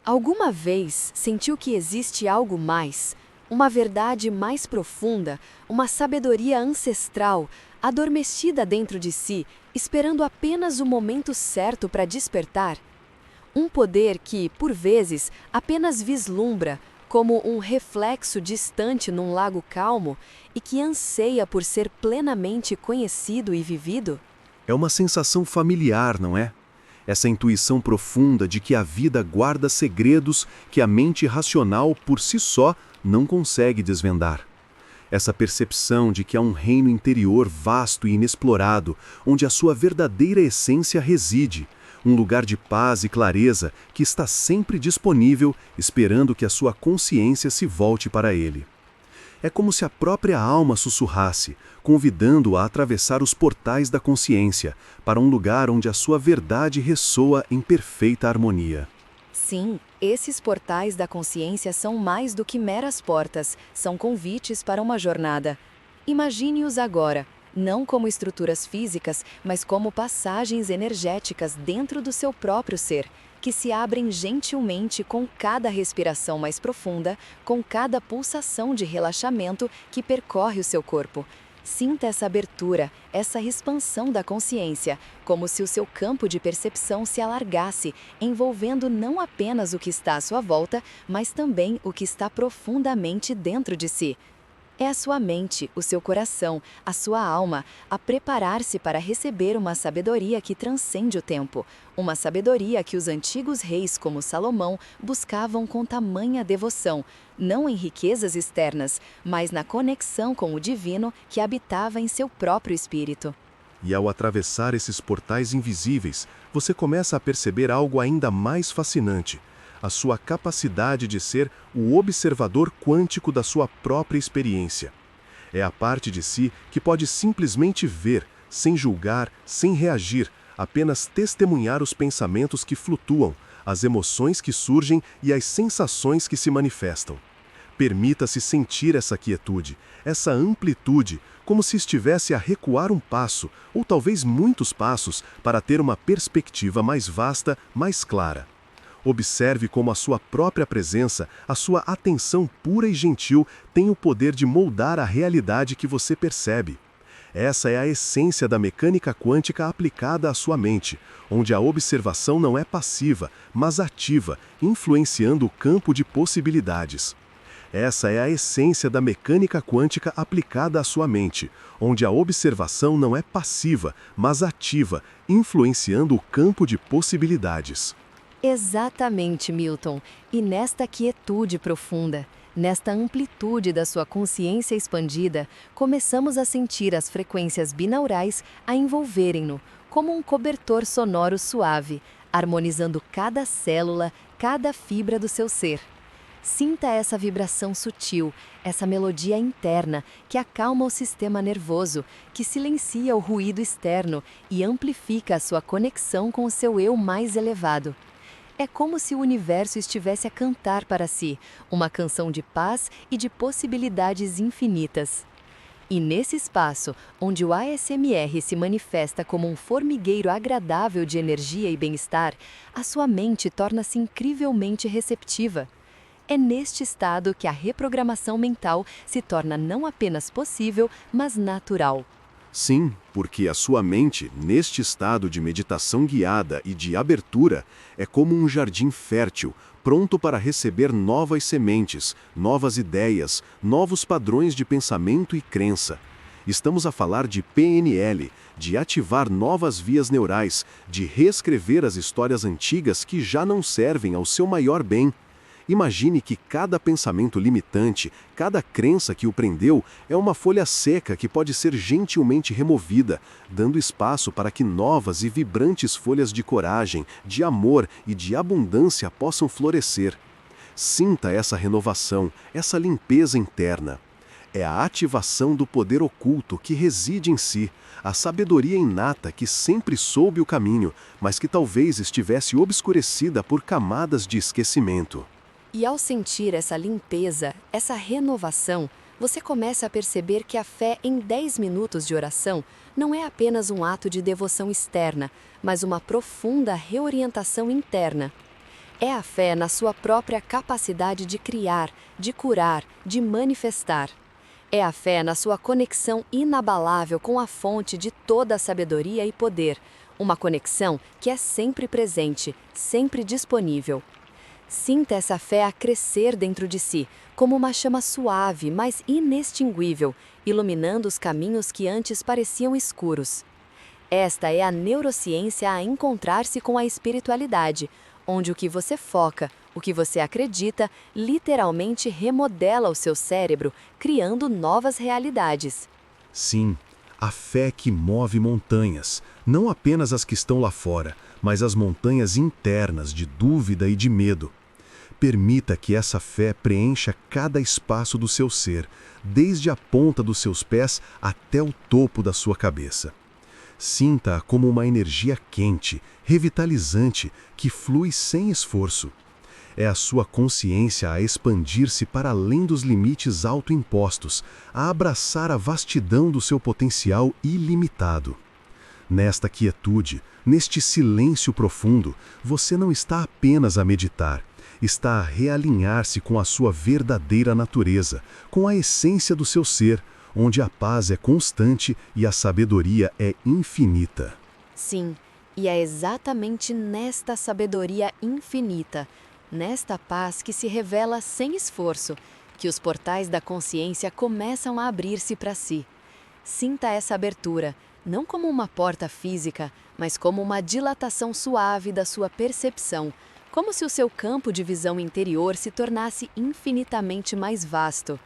Alguma vez sentiu que existe algo mais, uma verdade mais profunda, uma sabedoria ancestral, adormecida dentro de si, esperando apenas o momento certo para despertar? Um poder que, por vezes, apenas vislumbra, como um reflexo distante num lago calmo, e que anseia por ser plenamente conhecido e vivido? É uma sensação familiar, não é? Essa intuição profunda de que a vida guarda segredos que a mente racional por si só não consegue desvendar. Essa percepção de que há um reino interior vasto e inexplorado, onde a sua verdadeira essência reside, um lugar de paz e clareza que está sempre disponível, esperando que a sua consciência se volte para ele. É como se a própria alma sussurrasse, convidando-o a atravessar os portais da consciência, para um lugar onde a sua verdade ressoa em perfeita harmonia. Sim, esses portais da consciência são mais do que meras portas, são convites para uma jornada. Imagine-os agora, não como estruturas físicas, mas como passagens energéticas dentro do seu próprio ser, que se abrem gentilmente com cada respiração mais profunda, com cada pulsação de relaxamento que percorre o seu corpo. Sinta essa abertura, essa expansão da consciência, como se o seu campo de percepção se alargasse, envolvendo não apenas o que está à sua volta, mas também o que está profundamente dentro de si. É a sua mente, o seu coração, a sua alma, a preparar-se para receber uma sabedoria que transcende o tempo. Uma sabedoria que os antigos reis como Salomão buscavam com tamanha devoção, não em riquezas externas, mas na conexão com o divino que habitava em seu próprio espírito. E ao atravessar esses portais invisíveis, você começa a perceber algo ainda mais fascinante: a sua capacidade de ser o observador quântico da sua própria experiência. É a parte de si que pode simplesmente ver, sem julgar, sem reagir, apenas testemunhar os pensamentos que flutuam, as emoções que surgem e as sensações que se manifestam. Permita-se sentir essa quietude, essa amplitude, como se estivesse a recuar um passo, ou talvez muitos passos, para ter uma perspectiva mais vasta, mais clara. Observe como a sua própria presença, a sua atenção pura e gentil tem o poder de moldar a realidade que você percebe. Essa é a essência da mecânica quântica aplicada à sua mente, onde a observação não é passiva, mas ativa, influenciando o campo de possibilidades. Essa é a essência da mecânica quântica aplicada à sua mente, onde a observação não é passiva, mas ativa, influenciando o campo de possibilidades. Exatamente, Milton. E nesta quietude profunda, nesta amplitude da sua consciência expandida, começamos a sentir as frequências binaurais a envolverem-no, como um cobertor sonoro suave, harmonizando cada célula, cada fibra do seu ser. Sinta essa vibração sutil, essa melodia interna que acalma o sistema nervoso, que silencia o ruído externo e amplifica a sua conexão com o seu eu mais elevado. É como se o universo estivesse a cantar para si, uma canção de paz e de possibilidades infinitas. E nesse espaço, onde o ASMR se manifesta como um formigueiro agradável de energia e bem-estar, a sua mente torna-se incrivelmente receptiva. É neste estado que a reprogramação mental se torna não apenas possível, mas natural. Sim, porque a sua mente, neste estado de meditação guiada e de abertura, é como um jardim fértil, pronto para receber novas sementes, novas ideias, novos padrões de pensamento e crença. Estamos a falar de PNL, de ativar novas vias neurais, de reescrever as histórias antigas que já não servem ao seu maior bem. Imagine que cada pensamento limitante, cada crença que o prendeu, é uma folha seca que pode ser gentilmente removida, dando espaço para que novas e vibrantes folhas de coragem, de amor e de abundância possam florescer. Sinta essa renovação, essa limpeza interna. É a ativação do poder oculto que reside em si, a sabedoria inata que sempre soube o caminho, mas que talvez estivesse obscurecida por camadas de esquecimento. E ao sentir essa limpeza, essa renovação, você começa a perceber que a fé em 10 minutos de oração não é apenas um ato de devoção externa, mas uma profunda reorientação interna. É a fé na sua própria capacidade de criar, de curar, de manifestar. É a fé na sua conexão inabalável com a fonte de toda a sabedoria e poder, uma conexão que é sempre presente, sempre disponível. Sinta essa fé a crescer dentro de si, como uma chama suave, mas inextinguível, iluminando os caminhos que antes pareciam escuros. Esta é a neurociência a encontrar-se com a espiritualidade, onde o que você foca, o que você acredita, literalmente remodela o seu cérebro, criando novas realidades. Sim, a fé que move montanhas, não apenas as que estão lá fora, mas as montanhas internas de dúvida e de medo. Permita que essa fé preencha cada espaço do seu ser, desde a ponta dos seus pés até o topo da sua cabeça. Sinta-a como uma energia quente, revitalizante, que flui sem esforço. É a sua consciência a expandir-se para além dos limites autoimpostos, a abraçar a vastidão do seu potencial ilimitado. Nesta quietude, neste silêncio profundo, você não está apenas a meditar, está a realinhar-se com a sua verdadeira natureza, com a essência do seu ser, onde a paz é constante e a sabedoria é infinita. Sim, e é exatamente nesta sabedoria infinita, nesta paz que se revela sem esforço, que os portais da consciência começam a abrir-se para si. Sinta essa abertura, não como uma porta física, mas como uma dilatação suave da sua percepção, como se o seu campo de visão interior se tornasse infinitamente mais vasto.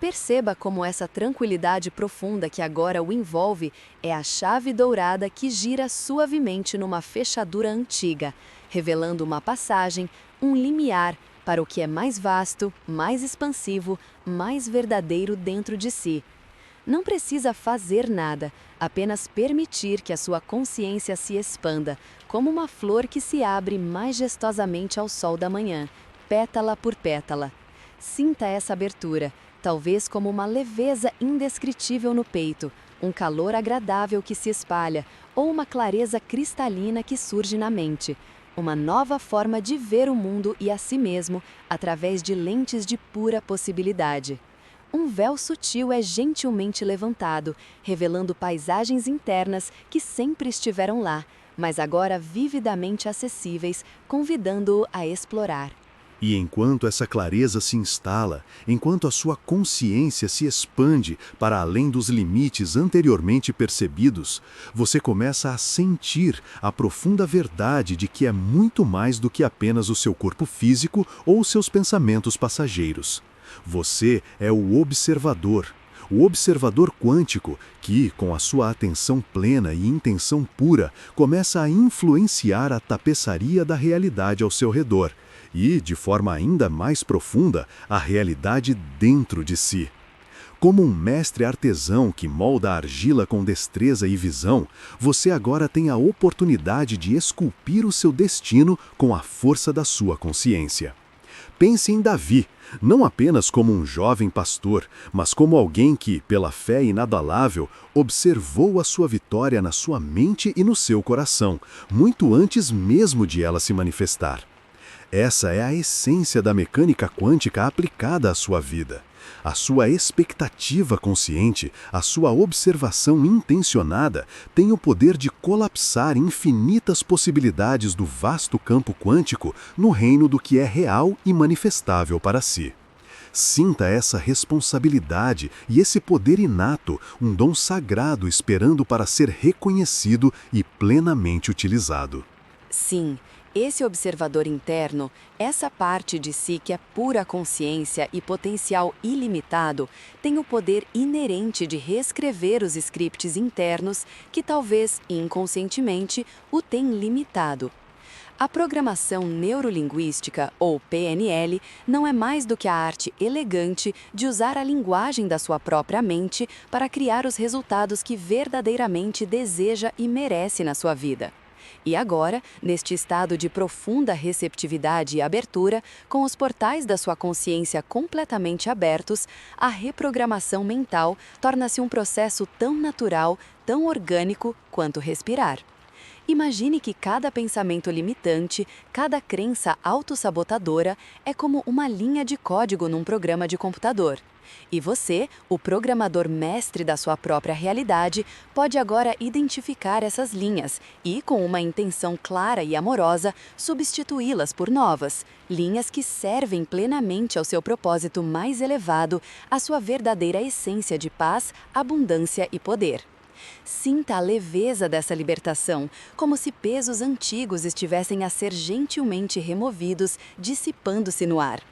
Perceba como essa tranquilidade profunda que agora o envolve é a chave dourada que gira suavemente numa fechadura antiga, revelando uma passagem, um limiar para o que é mais vasto, mais expansivo, mais verdadeiro dentro de si. Não precisa fazer nada, apenas permitir que a sua consciência se expanda, como uma flor que se abre majestosamente ao sol da manhã, pétala por pétala. Sinta essa abertura, talvez como uma leveza indescritível no peito, um calor agradável que se espalha, ou uma clareza cristalina que surge na mente. Uma nova forma de ver o mundo e a si mesmo através de lentes de pura possibilidade. Um véu sutil é gentilmente levantado, revelando paisagens internas que sempre estiveram lá, mas agora vividamente acessíveis, convidando-o a explorar. E enquanto essa clareza se instala, enquanto a sua consciência se expande para além dos limites anteriormente percebidos, você começa a sentir a profunda verdade de que é muito mais do que apenas o seu corpo físico ou seus pensamentos passageiros. Você é o observador quântico que, com a sua atenção plena e intenção pura, começa a influenciar a tapeçaria da realidade ao seu redor e, de forma ainda mais profunda, a realidade dentro de si. Como um mestre artesão que molda a argila com destreza e visão, você agora tem a oportunidade de esculpir o seu destino com a força da sua consciência. Pense em Davi, não apenas como um jovem pastor, mas como alguém que, pela fé inabalável, observou a sua vitória na sua mente e no seu coração, muito antes mesmo de ela se manifestar. Essa é a essência da mecânica quântica aplicada à sua vida. A sua expectativa consciente, a sua observação intencionada, tem o poder de colapsar infinitas possibilidades do vasto campo quântico no reino do que é real e manifestável para si. Sinta essa responsabilidade e esse poder inato, um dom sagrado esperando para ser reconhecido e plenamente utilizado. Sim. Esse observador interno, essa parte de si que é pura consciência e potencial ilimitado, tem o poder inerente de reescrever os scripts internos que talvez, inconscientemente, o têm limitado. A programação neurolinguística, ou PNL, não é mais do que a arte elegante de usar a linguagem da sua própria mente para criar os resultados que verdadeiramente deseja e merece na sua vida. E agora, neste estado de profunda receptividade e abertura, com os portais da sua consciência completamente abertos, a reprogramação mental torna-se um processo tão natural, tão orgânico quanto respirar. Imagine que cada pensamento limitante, cada crença autossabotadora é como uma linha de código num programa de computador. E você, o programador mestre da sua própria realidade, pode agora identificar essas linhas e, com uma intenção clara e amorosa, substituí-las por novas, linhas que servem plenamente ao seu propósito mais elevado, à sua verdadeira essência de paz, abundância e poder. Sinta a leveza dessa libertação, como se pesos antigos estivessem a ser gentilmente removidos, dissipando-se no ar.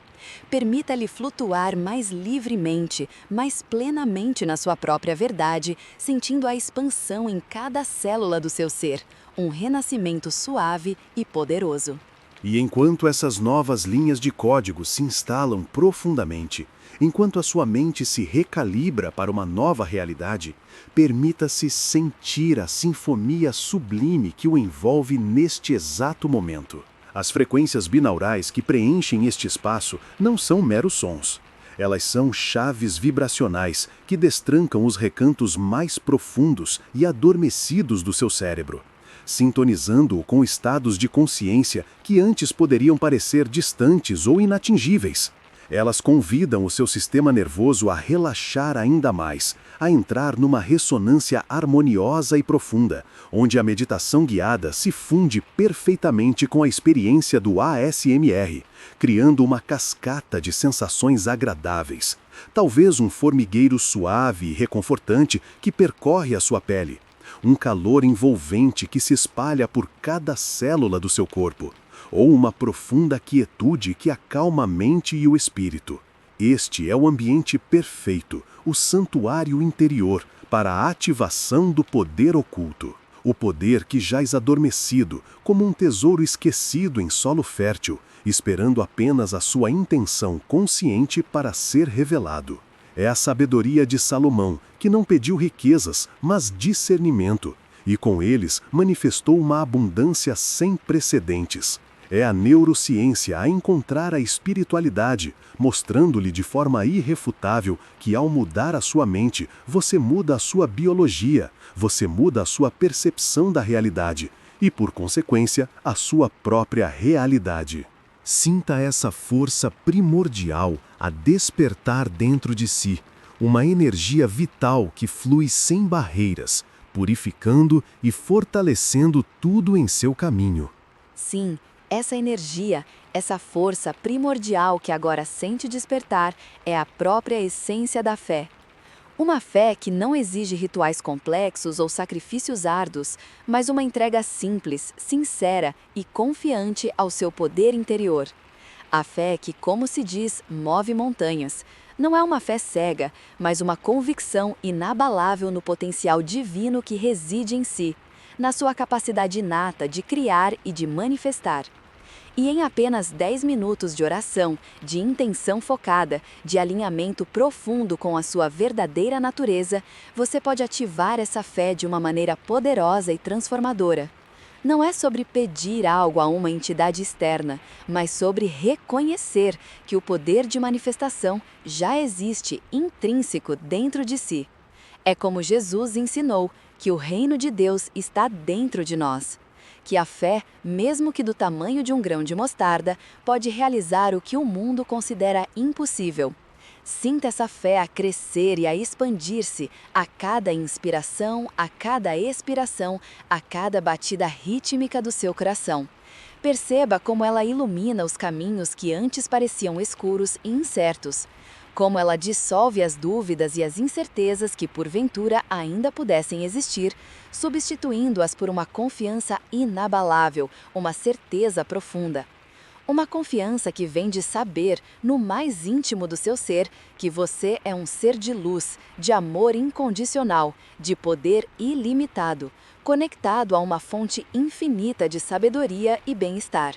Permita-lhe flutuar mais livremente, mais plenamente na sua própria verdade, sentindo a expansão em cada célula do seu ser, um renascimento suave e poderoso. E enquanto essas novas linhas de código se instalam profundamente, enquanto a sua mente se recalibra para uma nova realidade, permita-se sentir a sinfonia sublime que o envolve neste exato momento. As frequências binaurais que preenchem este espaço não são meros sons. Elas são chaves vibracionais que destrancam os recantos mais profundos e adormecidos do seu cérebro, sintonizando-o com estados de consciência que antes poderiam parecer distantes ou inatingíveis. Elas convidam o seu sistema nervoso a relaxar ainda mais, a entrar numa ressonância harmoniosa e profunda, onde a meditação guiada se funde perfeitamente com a experiência do ASMR, criando uma cascata de sensações agradáveis. Talvez um formigueiro suave e reconfortante que percorre a sua pele, um calor envolvente que se espalha por cada célula do seu corpo, ou uma profunda quietude que acalma a mente e o espírito. Este é o ambiente perfeito, o santuário interior, para a ativação do poder oculto. O poder que jaz adormecido, como um tesouro esquecido em solo fértil, esperando apenas a sua intenção consciente para ser revelado. É a sabedoria de Salomão, que não pediu riquezas, mas discernimento, e com eles manifestou uma abundância sem precedentes. É a neurociência a encontrar a espiritualidade, mostrando-lhe de forma irrefutável que ao mudar a sua mente, você muda a sua biologia, você muda a sua percepção da realidade e, por consequência, a sua própria realidade. Sinta essa força primordial a despertar dentro de si, uma energia vital que flui sem barreiras, purificando e fortalecendo tudo em seu caminho. Sim, essa energia, essa força primordial que agora sente despertar é a própria essência da fé. Uma fé que não exige rituais complexos ou sacrifícios árduos, mas uma entrega simples, sincera e confiante ao seu poder interior. A fé que, como se diz, move montanhas. Não é uma fé cega, mas uma convicção inabalável no potencial divino que reside em si, na sua capacidade inata de criar e de manifestar. E em apenas 10 minutos de oração, de intenção focada, de alinhamento profundo com a sua verdadeira natureza, você pode ativar essa fé de uma maneira poderosa e transformadora. Não é sobre pedir algo a uma entidade externa, mas sobre reconhecer que o poder de manifestação já existe intrínseco dentro de si. É como Jesus ensinou, que o reino de Deus está dentro de nós. Que a fé, mesmo que do tamanho de um grão de mostarda, pode realizar o que o mundo considera impossível. Sinta essa fé a crescer e a expandir-se a cada inspiração, a cada expiração, a cada batida rítmica do seu coração. Perceba como ela ilumina os caminhos que antes pareciam escuros e incertos. Como ela dissolve as dúvidas e as incertezas que porventura ainda pudessem existir, substituindo-as por uma confiança inabalável, uma certeza profunda. Uma confiança que vem de saber, no mais íntimo do seu ser, que você é um ser de luz, de amor incondicional, de poder ilimitado, conectado a uma fonte infinita de sabedoria e bem-estar.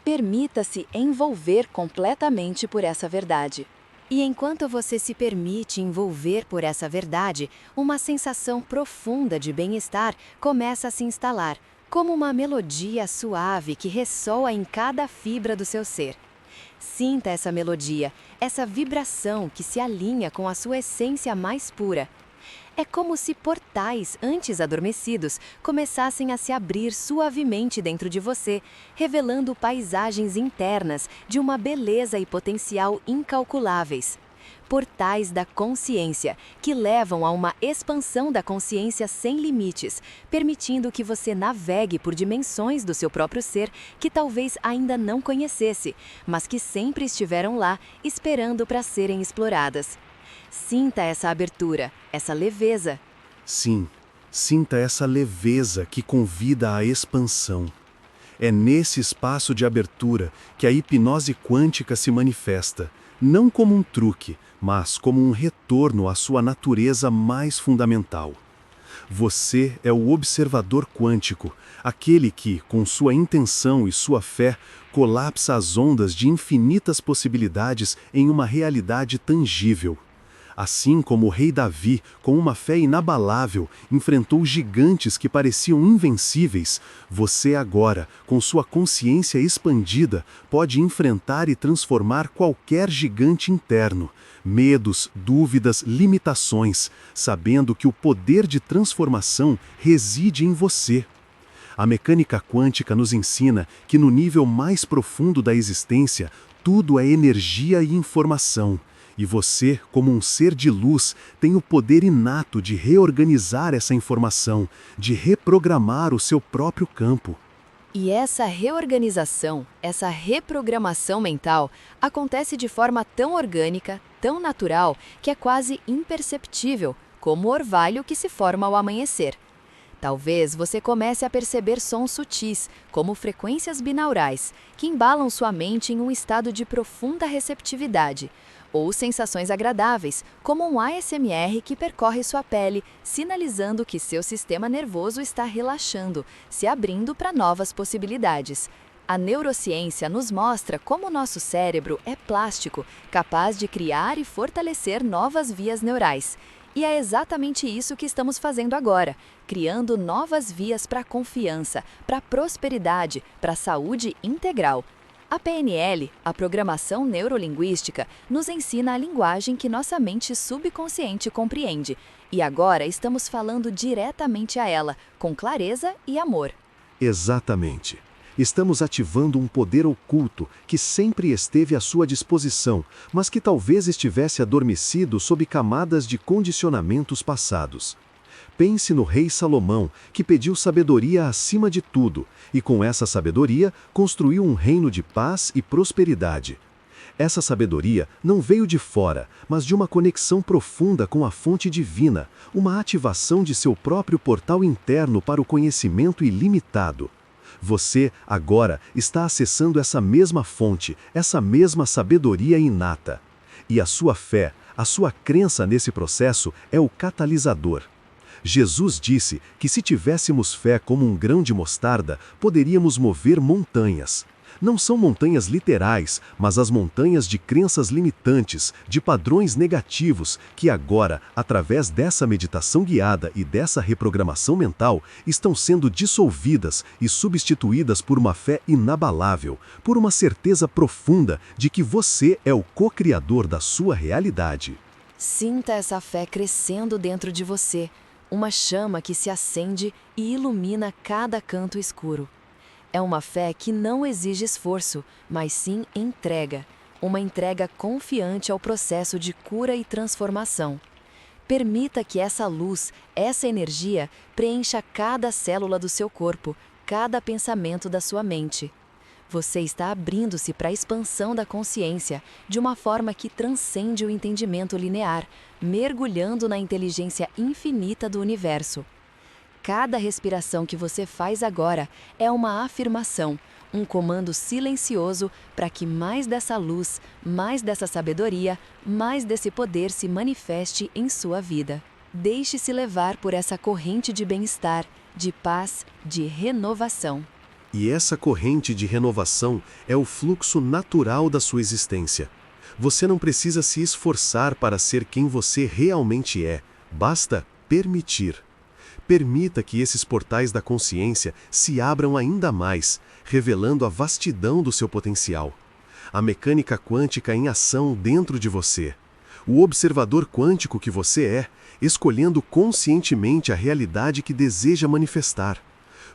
Permita-se envolver completamente por essa verdade. E enquanto você se permite envolver por essa verdade, uma sensação profunda de bem-estar começa a se instalar, como uma melodia suave que ressoa em cada fibra do seu ser. Sinta essa melodia, essa vibração que se alinha com a sua essência mais pura. É como se portais, antes adormecidos, começassem a se abrir suavemente dentro de você, revelando paisagens internas de uma beleza e potencial incalculáveis. Portais da consciência, que levam a uma expansão da consciência sem limites, permitindo que você navegue por dimensões do seu próprio ser que talvez ainda não conhecesse, mas que sempre estiveram lá, esperando para serem exploradas. Sinta essa abertura, essa leveza. Sim, sinta essa leveza que convida à expansão. É nesse espaço de abertura que a hipnose quântica se manifesta, não como um truque, mas como um retorno à sua natureza mais fundamental. Você é o observador quântico, aquele que, com sua intenção e sua fé, colapsa as ondas de infinitas possibilidades em uma realidade tangível. Assim como o rei Davi, com uma fé inabalável, enfrentou gigantes que pareciam invencíveis, você agora, com sua consciência expandida, pode enfrentar e transformar qualquer gigante interno. Medos, dúvidas, limitações, sabendo que o poder de transformação reside em você. A mecânica quântica nos ensina que no nível mais profundo da existência, tudo é energia e informação. E você, como um ser de luz, tem o poder inato de reorganizar essa informação, de reprogramar o seu próprio campo. E essa reorganização, essa reprogramação mental, acontece de forma tão orgânica, tão natural, que é quase imperceptível, como o orvalho que se forma ao amanhecer. Talvez você comece a perceber sons sutis, como frequências binaurais, que embalam sua mente em um estado de profunda receptividade, ou sensações agradáveis, como um ASMR que percorre sua pele, sinalizando que seu sistema nervoso está relaxando, se abrindo para novas possibilidades. A neurociência nos mostra como o nosso cérebro é plástico, capaz de criar e fortalecer novas vias neurais. E é exatamente isso que estamos fazendo agora, criando novas vias para a confiança, para a prosperidade, para a saúde integral. A PNL, a programação neurolinguística, nos ensina a linguagem que nossa mente subconsciente compreende. E agora estamos falando diretamente a ela, com clareza e amor. Exatamente. Estamos ativando um poder oculto que sempre esteve à sua disposição, mas que talvez estivesse adormecido sob camadas de condicionamentos passados. Pense no rei Salomão, que pediu sabedoria acima de tudo, e com essa sabedoria construiu um reino de paz e prosperidade. Essa sabedoria não veio de fora, mas de uma conexão profunda com a fonte divina, uma ativação de seu próprio portal interno para o conhecimento ilimitado. Você, agora, está acessando essa mesma fonte, essa mesma sabedoria inata. E a sua fé, a sua crença nesse processo é o catalisador. Jesus disse que se tivéssemos fé como um grão de mostarda, poderíamos mover montanhas. Não são montanhas literais, mas as montanhas de crenças limitantes, de padrões negativos, que agora, através dessa meditação guiada e dessa reprogramação mental, estão sendo dissolvidas e substituídas por uma fé inabalável, por uma certeza profunda de que você é o co-criador da sua realidade. Sinta essa fé crescendo dentro de você, uma chama que se acende e ilumina cada canto escuro. É uma fé que não exige esforço, mas sim entrega, uma entrega confiante ao processo de cura e transformação. Permita que essa luz, essa energia, preencha cada célula do seu corpo, cada pensamento da sua mente. Você está abrindo-se para a expansão da consciência, de uma forma que transcende o entendimento linear, mergulhando na inteligência infinita do universo. Cada respiração que você faz agora é uma afirmação, um comando silencioso para que mais dessa luz, mais dessa sabedoria, mais desse poder se manifeste em sua vida. Deixe-se levar por essa corrente de bem-estar, de paz, de renovação. E essa corrente de renovação é o fluxo natural da sua existência. Você não precisa se esforçar para ser quem você realmente é, basta permitir. Permita que esses portais da consciência se abram ainda mais, revelando a vastidão do seu potencial. A mecânica quântica em ação dentro de você. o observador quântico que você é, escolhendo conscientemente a realidade que deseja manifestar.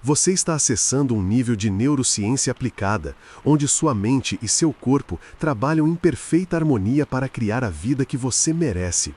Você está acessando um nível de neurociência aplicada, onde sua mente e seu corpo trabalham em perfeita harmonia para criar a vida que você merece.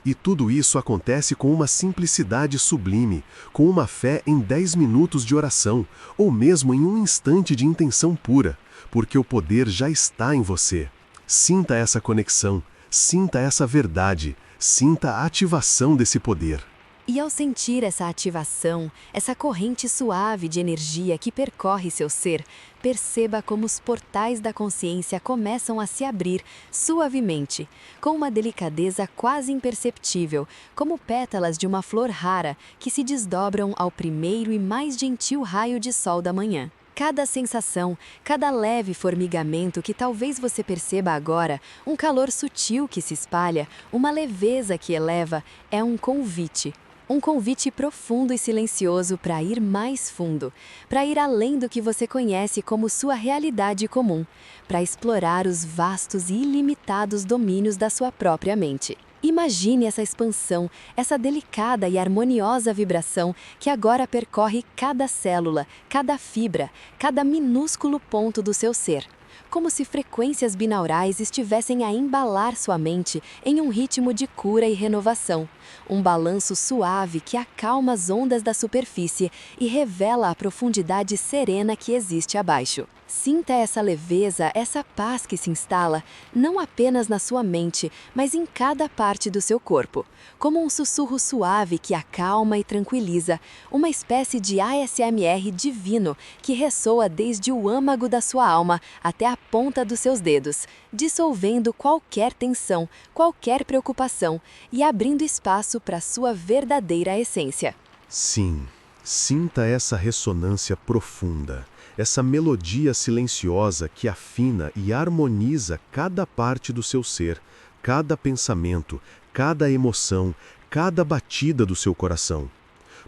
E tudo isso acontece com uma simplicidade sublime, com uma fé em 10 minutos de oração, ou mesmo em um instante de intenção pura, porque o poder já está em você. Sinta essa conexão, sinta essa verdade, sinta a ativação desse poder. E ao sentir essa ativação, essa corrente suave de energia que percorre seu ser, perceba como os portais da consciência começam a se abrir suavemente, com uma delicadeza quase imperceptível, como pétalas de uma flor rara que se desdobram ao primeiro e mais gentil raio de sol da manhã. Cada sensação, cada leve formigamento que talvez você perceba agora, um calor sutil que se espalha, uma leveza que eleva, é um convite. Um convite profundo e silencioso para ir mais fundo, para ir além do que você conhece como sua realidade comum, para explorar os vastos e ilimitados domínios da sua própria mente. Imagine essa expansão, essa delicada e harmoniosa vibração que agora percorre cada célula, cada fibra, cada minúsculo ponto do seu ser. Como se frequências binaurais estivessem a embalar sua mente em um ritmo de cura e renovação. Um balanço suave que acalma as ondas da superfície e revela a profundidade serena que existe abaixo. Sinta essa leveza, essa paz que se instala, não apenas na sua mente, mas em cada parte do seu corpo. Como um sussurro suave que acalma e tranquiliza, uma espécie de ASMR divino que ressoa desde o âmago da sua alma até a ponta dos seus dedos, dissolvendo qualquer tensão, qualquer preocupação e abrindo espaço para sua verdadeira essência. Sim, sinta essa ressonância profunda. Essa melodia silenciosa que afina e harmoniza cada parte do seu ser, cada pensamento, cada emoção, cada batida do seu coração.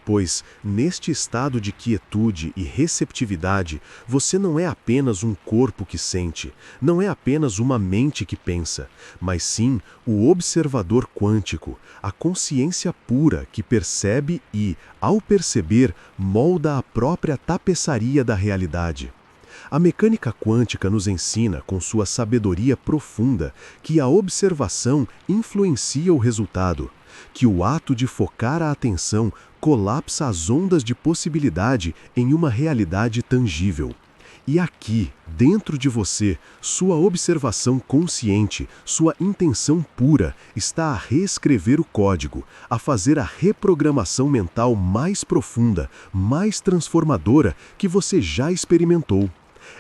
Pois, neste estado de quietude e receptividade, você não é apenas um corpo que sente, não é apenas uma mente que pensa, mas sim o observador quântico, a consciência pura que percebe e, ao perceber, molda a própria tapeçaria da realidade. A mecânica quântica nos ensina, com sua sabedoria profunda, que a observação influencia o resultado, que o ato de focar a atenção colapsa as ondas de possibilidade em uma realidade tangível. E aqui, dentro de você, sua observação consciente, sua intenção pura, está a reescrever o código, a fazer a reprogramação mental mais profunda, mais transformadora que você já experimentou.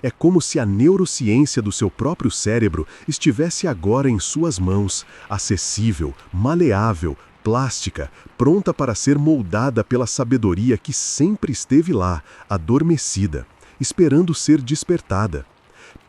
É como se a neurociência do seu próprio cérebro estivesse agora em suas mãos, acessível, maleável, plástica, pronta para ser moldada pela sabedoria que sempre esteve lá, adormecida, esperando ser despertada.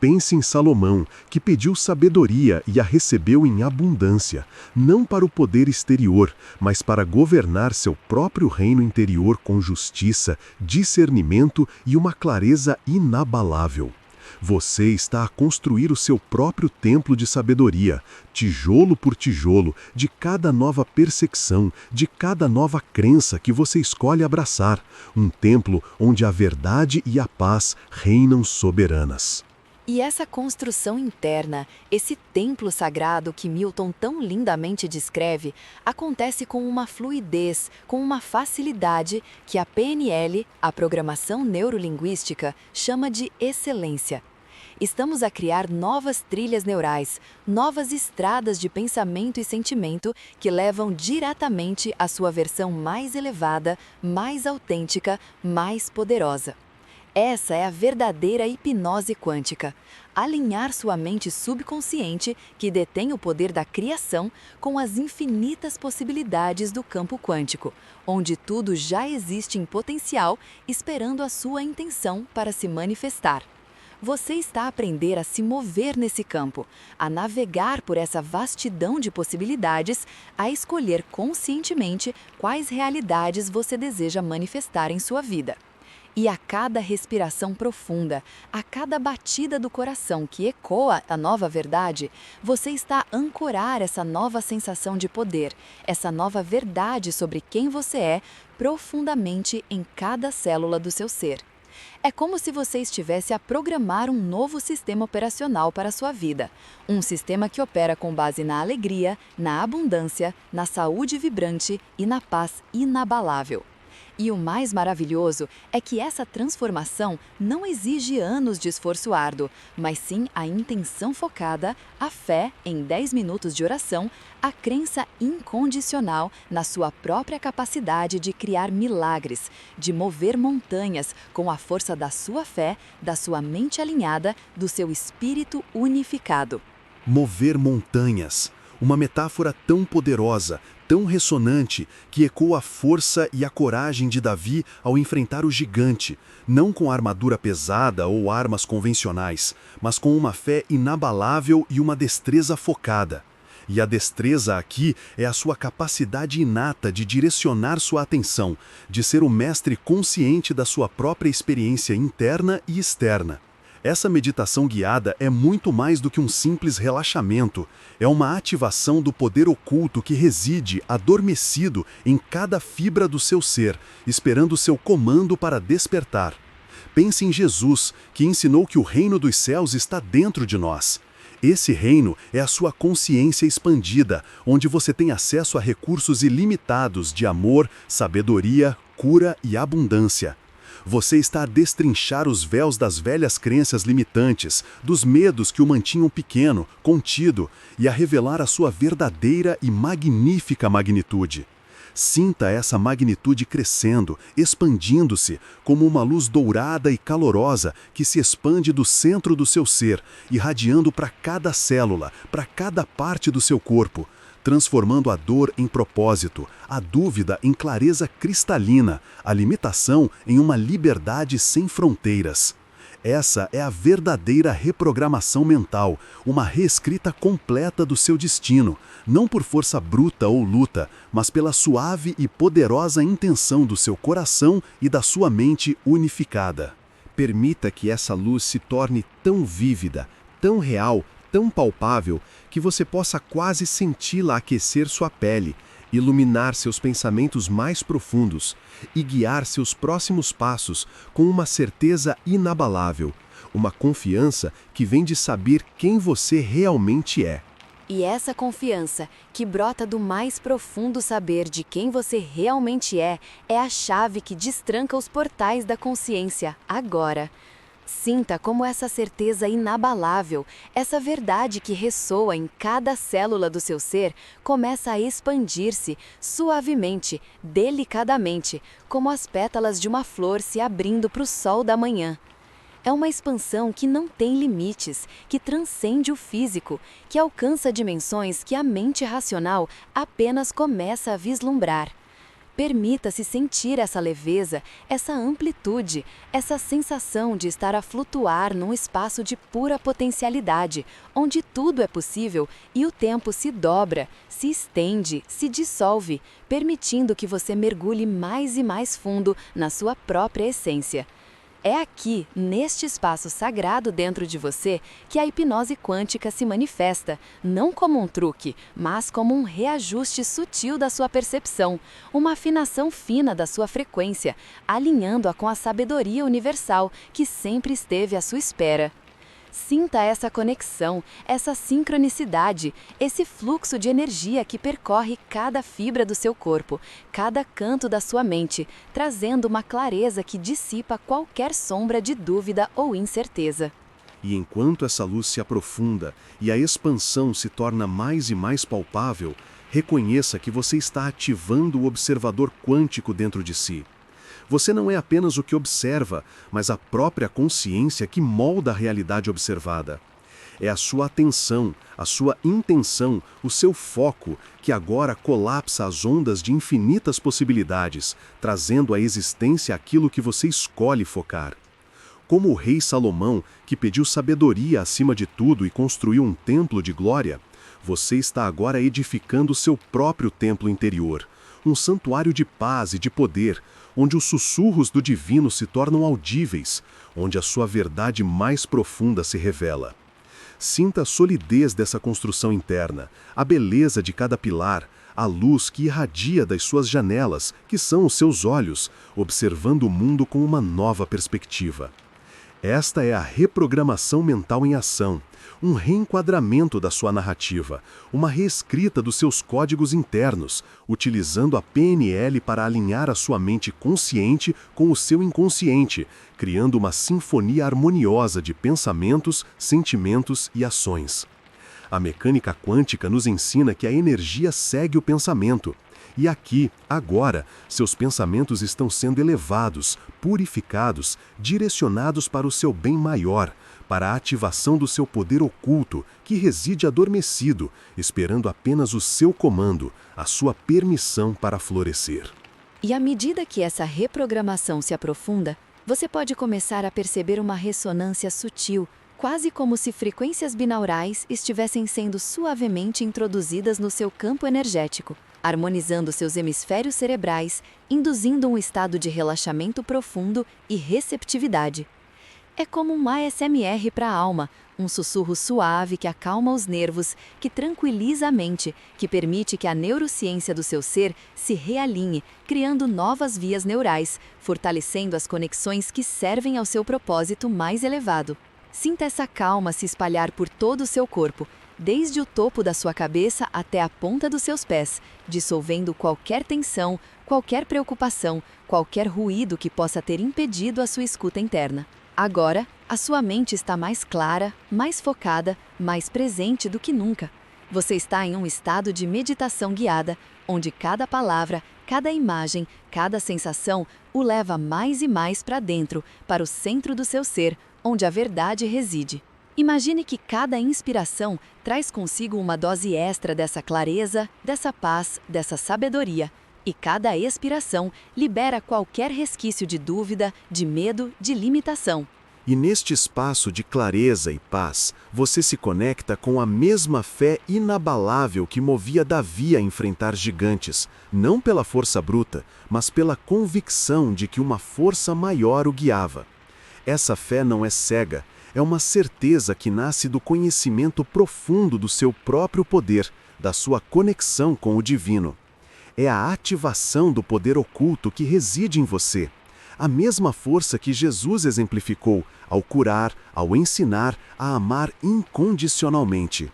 Pense em Salomão, que pediu sabedoria e a recebeu em abundância, não para o poder exterior, mas para governar seu próprio reino interior com justiça, discernimento e uma clareza inabalável. Você está a construir o seu próprio templo de sabedoria, tijolo por tijolo, de cada nova percepção, de cada nova crença que você escolhe abraçar, um templo onde a verdade e a paz reinam soberanas. E essa construção interna, esse templo sagrado que Milton tão lindamente descreve, acontece com uma fluidez, com uma facilidade que a PNL, a Programação Neurolinguística, chama de excelência. Estamos a criar novas trilhas neurais, novas estradas de pensamento e sentimento que levam diretamente à sua versão mais elevada, mais autêntica, mais poderosa. Essa é a verdadeira hipnose quântica. Alinhar sua mente subconsciente, que detém o poder da criação, com as infinitas possibilidades do campo quântico, onde tudo já existe em potencial, esperando a sua intenção para se manifestar. Você está a aprender a se mover nesse campo, a navegar por essa vastidão de possibilidades, a escolher conscientemente quais realidades você deseja manifestar em sua vida. E a cada respiração profunda, a cada batida do coração que ecoa a nova verdade, você está a ancorar essa nova sensação de poder, essa nova verdade sobre quem você é, profundamente em cada célula do seu ser. É como se você estivesse a programar um novo sistema operacional para a sua vida. Um sistema que opera com base na alegria, na abundância, na saúde vibrante e na paz inabalável. E o mais maravilhoso é que essa transformação não exige anos de esforço árduo, mas sim a intenção focada, a fé em 10 minutos de oração, a crença incondicional na sua própria capacidade de criar milagres, de mover montanhas com a força da sua fé, da sua mente alinhada, do seu espírito unificado. Mover montanhas. Uma metáfora tão poderosa, tão ressonante, que ecoa a força e a coragem de Davi ao enfrentar o gigante, não com armadura pesada ou armas convencionais, mas com uma fé inabalável e uma destreza focada. E a destreza aqui é a sua capacidade inata de direcionar sua atenção, de ser o mestre consciente da sua própria experiência interna e externa. Essa meditação guiada é muito mais do que um simples relaxamento. É uma ativação do poder oculto que reside, adormecido, em cada fibra do seu ser, esperando seu comando para despertar. Pense em Jesus, que ensinou que o reino dos céus está dentro de nós. Esse reino é a sua consciência expandida, onde você tem acesso a recursos ilimitados de amor, sabedoria, cura e abundância. Você está a destrinchar os véus das velhas crenças limitantes, dos medos que o mantinham pequeno, contido, e a revelar a sua verdadeira e magnífica magnitude. Sinta essa magnitude crescendo, expandindo-se, como uma luz dourada e calorosa que se expande do centro do seu ser, irradiando para cada célula, para cada parte do seu corpo, transformando a dor em propósito, a dúvida em clareza cristalina, a limitação em uma liberdade sem fronteiras. Essa é a verdadeira reprogramação mental, uma reescrita completa do seu destino, não por força bruta ou luta, mas pela suave e poderosa intenção do seu coração e da sua mente unificada. Permita que essa luz se torne tão vívida, tão real, tão palpável, que você possa quase senti-la aquecer sua pele, iluminar seus pensamentos mais profundos e guiar seus próximos passos com uma certeza inabalável, uma confiança que vem de saber quem você realmente é. E essa confiança, que brota do mais profundo saber de quem você realmente é a chave que destranca os portais da consciência agora. Sinta como essa certeza inabalável, essa verdade que ressoa em cada célula do seu ser, começa a expandir-se suavemente, delicadamente, como as pétalas de uma flor se abrindo para o sol da manhã. É uma expansão que não tem limites, que transcende o físico, que alcança dimensões que a mente racional apenas começa a vislumbrar. Permita-se sentir essa leveza, essa amplitude, essa sensação de estar a flutuar num espaço de pura potencialidade, onde tudo é possível e o tempo se dobra, se estende, se dissolve, permitindo que você mergulhe mais e mais fundo na sua própria essência. É aqui, neste espaço sagrado dentro de você, que a hipnose quântica se manifesta, não como um truque, mas como um reajuste sutil da sua percepção, uma afinação fina da sua frequência, alinhando-a com a sabedoria universal que sempre esteve à sua espera. Sinta essa conexão, essa sincronicidade, esse fluxo de energia que percorre cada fibra do seu corpo, cada canto da sua mente, trazendo uma clareza que dissipa qualquer sombra de dúvida ou incerteza. E enquanto essa luz se aprofunda e a expansão se torna mais e mais palpável, reconheça que você está ativando o observador quântico dentro de si. Você não é apenas o que observa, mas a própria consciência que molda a realidade observada. É a sua atenção, a sua intenção, o seu foco, que agora colapsa as ondas de infinitas possibilidades, trazendo à existência aquilo que você escolhe focar. Como o rei Salomão, que pediu sabedoria acima de tudo e construiu um templo de glória, você está agora edificando o seu próprio templo interior, um santuário de paz e de poder, onde os sussurros do divino se tornam audíveis, onde a sua verdade mais profunda se revela. Sinta a solidez dessa construção interna, a beleza de cada pilar, a luz que irradia das suas janelas, que são os seus olhos, observando o mundo com uma nova perspectiva. Esta é a reprogramação mental em ação, um reenquadramento da sua narrativa, uma reescrita dos seus códigos internos, utilizando a PNL para alinhar a sua mente consciente com o seu inconsciente, criando uma sinfonia harmoniosa de pensamentos, sentimentos e ações. A mecânica quântica nos ensina que a energia segue o pensamento. E aqui, agora, seus pensamentos estão sendo elevados, purificados, direcionados para o seu bem maior, para a ativação do seu poder oculto, que reside adormecido, esperando apenas o seu comando, a sua permissão para florescer. E à medida que essa reprogramação se aprofunda, você pode começar a perceber uma ressonância sutil, quase como se frequências binaurais estivessem sendo suavemente introduzidas no seu campo energético, harmonizando seus hemisférios cerebrais, induzindo um estado de relaxamento profundo e receptividade. É como um ASMR para a alma, um sussurro suave que acalma os nervos, que tranquiliza a mente, que permite que a neurociência do seu ser se realinhe, criando novas vias neurais, fortalecendo as conexões que servem ao seu propósito mais elevado. Sinta essa calma se espalhar por todo o seu corpo, desde o topo da sua cabeça até a ponta dos seus pés, dissolvendo qualquer tensão, qualquer preocupação, qualquer ruído que possa ter impedido a sua escuta interna. Agora, a sua mente está mais clara, mais focada, mais presente do que nunca. Você está em um estado de meditação guiada, onde cada palavra, cada imagem, cada sensação o leva mais e mais para dentro, para o centro do seu ser, onde a verdade reside. Imagine que cada inspiração traz consigo uma dose extra dessa clareza, dessa paz, dessa sabedoria. E cada expiração libera qualquer resquício de dúvida, de medo, de limitação. E neste espaço de clareza e paz, você se conecta com a mesma fé inabalável que movia Davi a enfrentar gigantes, não pela força bruta, mas pela convicção de que uma força maior o guiava. Essa fé não é cega, é uma certeza que nasce do conhecimento profundo do seu próprio poder, da sua conexão com o divino. É a ativação do poder oculto que reside em você. A mesma força que Jesus exemplificou ao curar, ao ensinar, a amar incondicionalmente.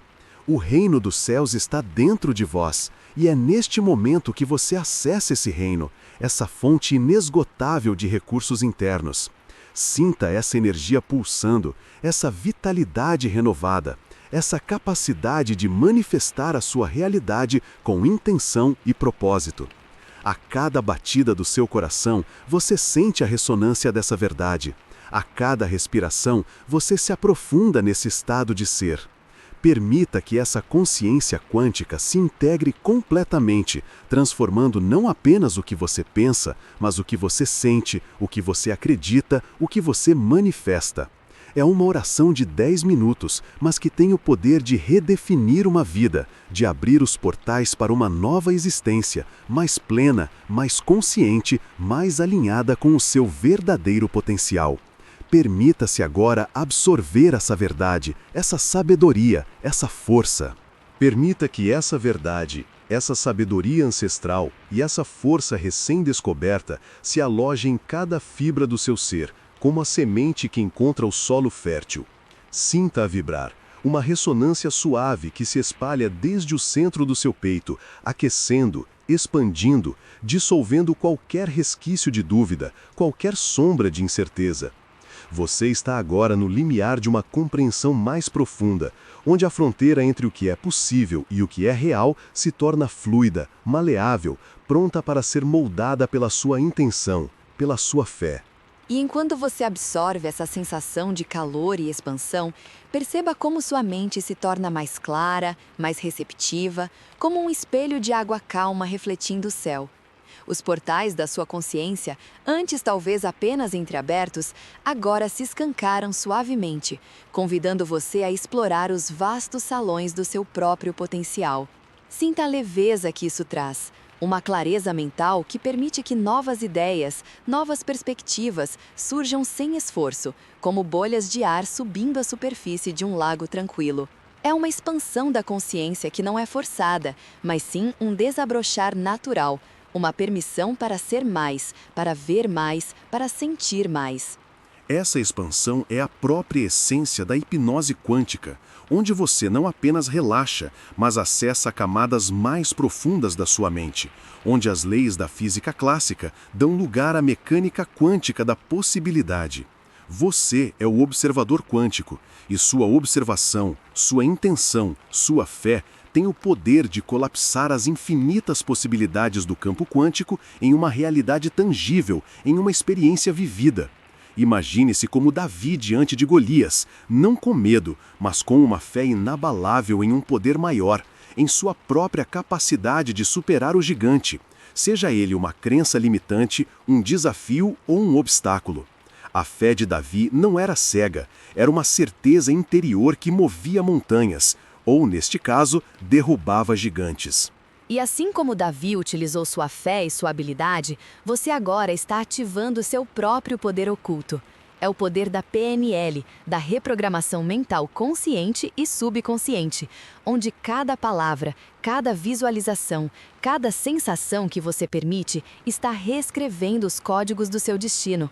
O reino dos céus está dentro de vós, e é neste momento que você acessa esse reino, essa fonte inesgotável de recursos internos. Sinta essa energia pulsando, essa vitalidade renovada, essa capacidade de manifestar a sua realidade com intenção e propósito. A cada batida do seu coração, você sente a ressonância dessa verdade. A cada respiração, você se aprofunda nesse estado de ser. Permita que essa consciência quântica se integre completamente, transformando não apenas o que você pensa, mas o que você sente, o que você acredita, o que você manifesta. É uma oração de 10 minutos, mas que tem o poder de redefinir uma vida, de abrir os portais para uma nova existência, mais plena, mais consciente, mais alinhada com o seu verdadeiro potencial. Permita-se agora absorver essa verdade, essa sabedoria, essa força. Permita que essa verdade, essa sabedoria ancestral e essa força recém-descoberta se alojem em cada fibra do seu ser, como a semente que encontra o solo fértil. Sinta-a vibrar, uma ressonância suave que se espalha desde o centro do seu peito, aquecendo, expandindo, dissolvendo qualquer resquício de dúvida, qualquer sombra de incerteza. Você está agora no limiar de uma compreensão mais profunda, onde a fronteira entre o que é possível e o que é real se torna fluida, maleável, pronta para ser moldada pela sua intenção, pela sua fé. E enquanto você absorve essa sensação de calor e expansão, perceba como sua mente se torna mais clara, mais receptiva, como um espelho de água calma refletindo o céu. Os portais da sua consciência, antes talvez apenas entreabertos, agora se escancaram suavemente, convidando você a explorar os vastos salões do seu próprio potencial. Sinta a leveza que isso traz, Uma clareza mental que permite que novas ideias, novas perspectivas surjam sem esforço, como bolhas de ar subindo a superfície de um lago tranquilo. É uma expansão da consciência que não é forçada, mas sim um desabrochar natural, uma permissão para ser mais, para ver mais, para sentir mais. Essa expansão é a própria essência da hipnose quântica, onde você não apenas relaxa, mas acessa camadas mais profundas da sua mente, onde as leis da física clássica dão lugar à mecânica quântica da possibilidade. Você é o observador quântico, e sua observação, sua intenção, sua fé tem o poder de colapsar as infinitas possibilidades do campo quântico em uma realidade tangível, em uma experiência vivida. Imagine-se como Davi diante de Golias, não com medo, mas com uma fé inabalável em um poder maior, em sua própria capacidade de superar o gigante, seja ele uma crença limitante, um desafio ou um obstáculo. A fé de Davi não era cega, era uma certeza interior que movia montanhas, ou, neste caso, derrubava gigantes. E assim como Davi utilizou sua fé e sua habilidade, você agora está ativando seu próprio poder oculto. É o poder da PNL, da reprogramação mental consciente e subconsciente, onde cada palavra, cada visualização, cada sensação que você permite está reescrevendo os códigos do seu destino.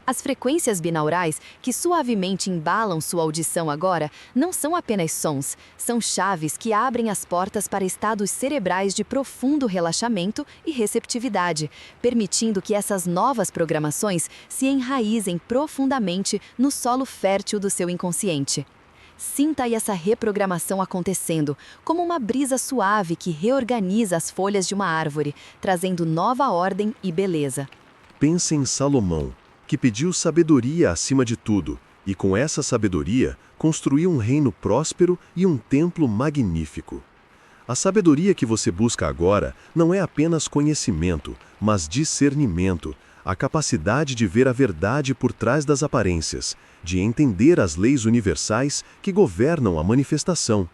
As frequências binaurais que suavemente embalam sua audição agora não são apenas sons, são chaves que abrem as portas para estados cerebrais de profundo relaxamento e receptividade, permitindo que essas novas programações se enraizem profundamente no solo fértil do seu inconsciente. Sinta aí essa reprogramação acontecendo, como uma brisa suave que reorganiza as folhas de uma árvore, trazendo nova ordem e beleza. Pense em Salomão, que pediu sabedoria acima de tudo, e com essa sabedoria construiu um reino próspero e um templo magnífico. A sabedoria que você busca agora não é apenas conhecimento, mas discernimento, a capacidade de ver a verdade por trás das aparências, de entender as leis universais que governam a manifestação.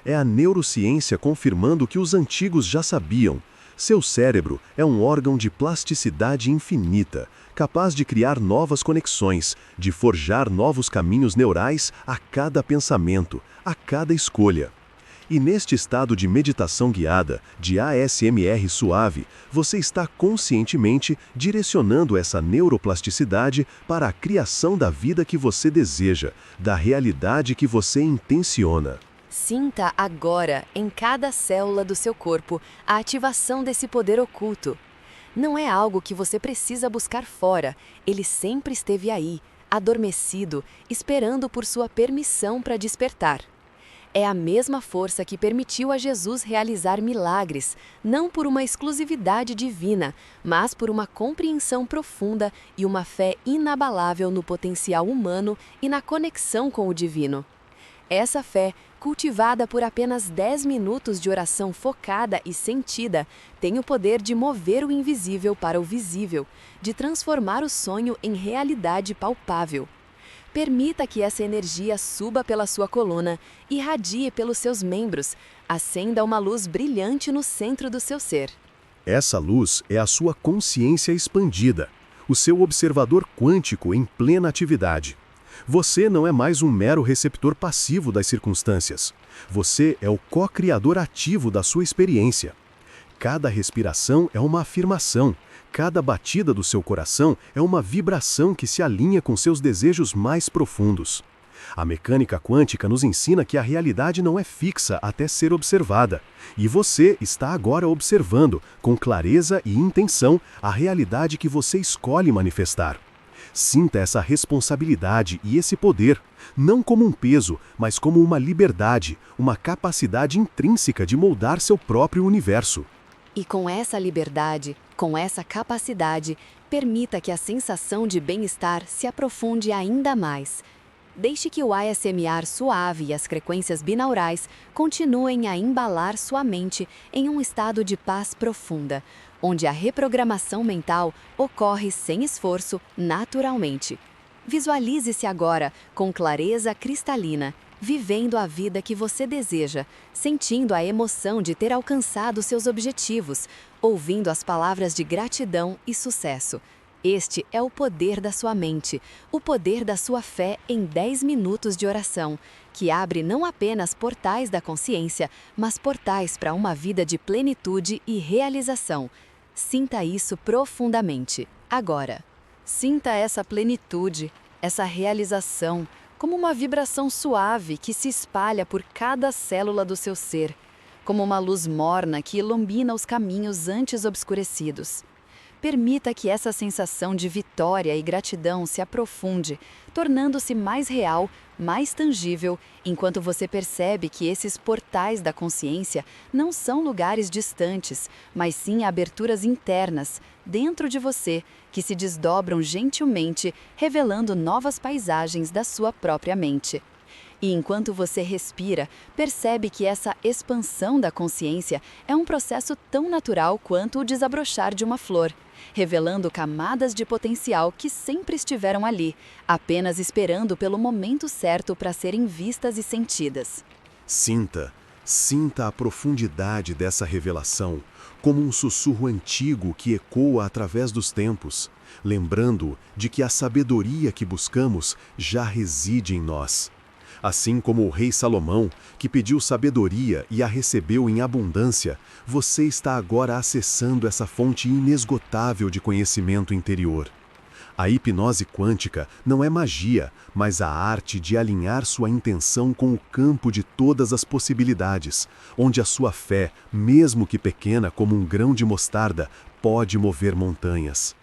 É a neurociência confirmando o que os antigos já sabiam. Seu cérebro é um órgão de plasticidade infinita, capaz de criar novas conexões, de forjar novos caminhos neurais a cada pensamento, a cada escolha. E neste estado de meditação guiada, de ASMR suave, você está conscientemente direcionando essa neuroplasticidade para a criação da vida que você deseja, da realidade que você intenciona. Sinta agora, em cada célula do seu corpo, a ativação desse poder oculto. Não é algo que você precisa buscar fora, ele sempre esteve aí, adormecido, esperando por sua permissão para despertar. É a mesma força que permitiu a Jesus realizar milagres, não por uma exclusividade divina, mas por uma compreensão profunda e uma fé inabalável no potencial humano e na conexão com o divino. Essa fé, cultivada por apenas 10 minutos de oração focada e sentida, tem o poder de mover o invisível para o visível, de transformar o sonho em realidade palpável. Permita que essa energia suba pela sua coluna, irradie pelos seus membros, acenda uma luz brilhante no centro do seu ser. Essa luz é a sua consciência expandida, o seu observador quântico em plena atividade. Você não é mais um mero receptor passivo das circunstâncias. Você é o co-criador ativo da sua experiência. Cada respiração é uma afirmação. Cada batida do seu coração é uma vibração que se alinha com seus desejos mais profundos. A mecânica quântica nos ensina que a realidade não é fixa até ser observada. E você está agora observando, com clareza e intenção, a realidade que você escolhe manifestar. Sinta essa responsabilidade e esse poder, não como um peso, mas como uma liberdade, uma capacidade intrínseca de moldar seu próprio universo. E com essa liberdade, com essa capacidade, permita que a sensação de bem-estar se aprofunde ainda mais. Deixe que o ASMR suave e as frequências binaurais continuem a embalar sua mente em um estado de paz profunda, onde a reprogramação mental ocorre sem esforço, naturalmente. Visualize-se agora com clareza cristalina, vivendo a vida que você deseja, sentindo a emoção de ter alcançado seus objetivos, ouvindo as palavras de gratidão e sucesso. Este é o poder da sua mente, o poder da sua fé em 10 minutos de oração, que abre não apenas portais da consciência, mas portais para uma vida de plenitude e realização. Sinta isso profundamente, agora. Sinta essa plenitude, essa realização, como uma vibração suave que se espalha por cada célula do seu ser, como uma luz morna que ilumina os caminhos antes obscurecidos. Permita que essa sensação de vitória e gratidão se aprofunde, tornando-se mais real, mais tangível, enquanto você percebe que esses portais da consciência não são lugares distantes, mas sim aberturas internas, dentro de você, que se desdobram gentilmente, revelando novas paisagens da sua própria mente. E enquanto você respira, percebe que essa expansão da consciência é um processo tão natural quanto o desabrochar de uma flor, revelando camadas de potencial que sempre estiveram ali, apenas esperando pelo momento certo para serem vistas e sentidas. Sinta a profundidade dessa revelação, como um sussurro antigo que ecoa através dos tempos, lembrando de que a sabedoria que buscamos já reside em nós. Assim como o rei Salomão, que pediu sabedoria e a recebeu em abundância, você está agora acessando essa fonte inesgotável de conhecimento interior. A hipnose quântica não é magia, mas a arte de alinhar sua intenção com o campo de todas as possibilidades, onde a sua fé, mesmo que pequena como um grão de mostarda, pode mover montanhas.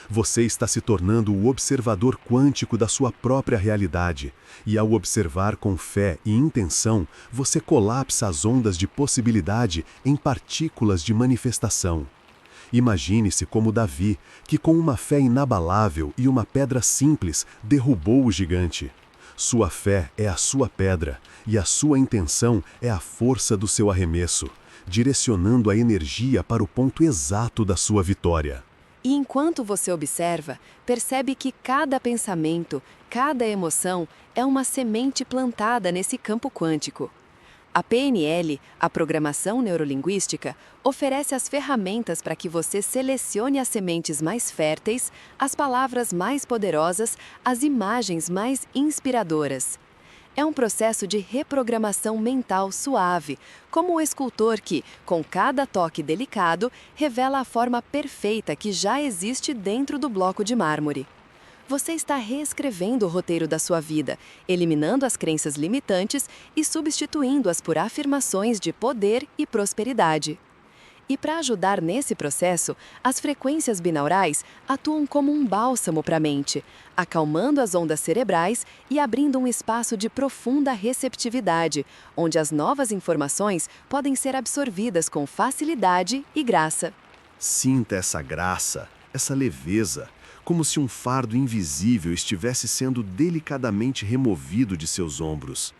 Você está se tornando o observador quântico da sua própria realidade, e ao observar com fé e intenção, você colapsa as ondas de possibilidade em partículas de manifestação. Imagine-se como Davi, que com uma fé inabalável e uma pedra simples derrubou o gigante. Sua fé é a sua pedra, e a sua intenção é a força do seu arremesso, direcionando a energia para o ponto exato da sua vitória. E enquanto você observa, percebe que cada pensamento, cada emoção é uma semente plantada nesse campo quântico. A PNL, a Programação Neurolinguística, oferece as ferramentas para que você selecione as sementes mais férteis, as palavras mais poderosas, as imagens mais inspiradoras. É um processo de reprogramação mental suave, como o escultor que, com cada toque delicado, revela a forma perfeita que já existe dentro do bloco de mármore. Você está reescrevendo o roteiro da sua vida, eliminando as crenças limitantes e substituindo-as por afirmações de poder e prosperidade. E para ajudar nesse processo, as frequências binaurais atuam como um bálsamo para a mente, acalmando as ondas cerebrais e abrindo um espaço de profunda receptividade, onde as novas informações podem ser absorvidas com facilidade e graça. Sinta essa graça, essa leveza, como se um fardo invisível estivesse sendo delicadamente removido de seus ombros.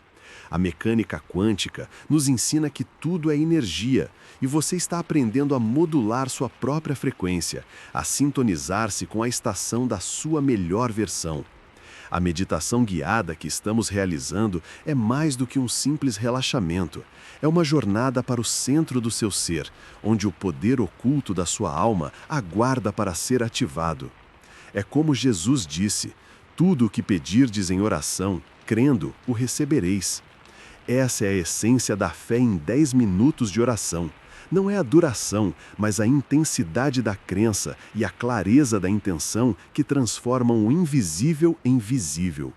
A mecânica quântica nos ensina que tudo é energia, e você está aprendendo a modular sua própria frequência, a sintonizar-se com a estação da sua melhor versão. A meditação guiada que estamos realizando é mais do que um simples relaxamento. É uma jornada para o centro do seu ser, onde o poder oculto da sua alma aguarda para ser ativado. É como Jesus disse: tudo o que pedirdes em oração, crendo, o recebereis. Essa é a essência da fé em 10 minutos de oração. Não é a duração, mas a intensidade da crença e a clareza da intenção que transformam o invisível em visível.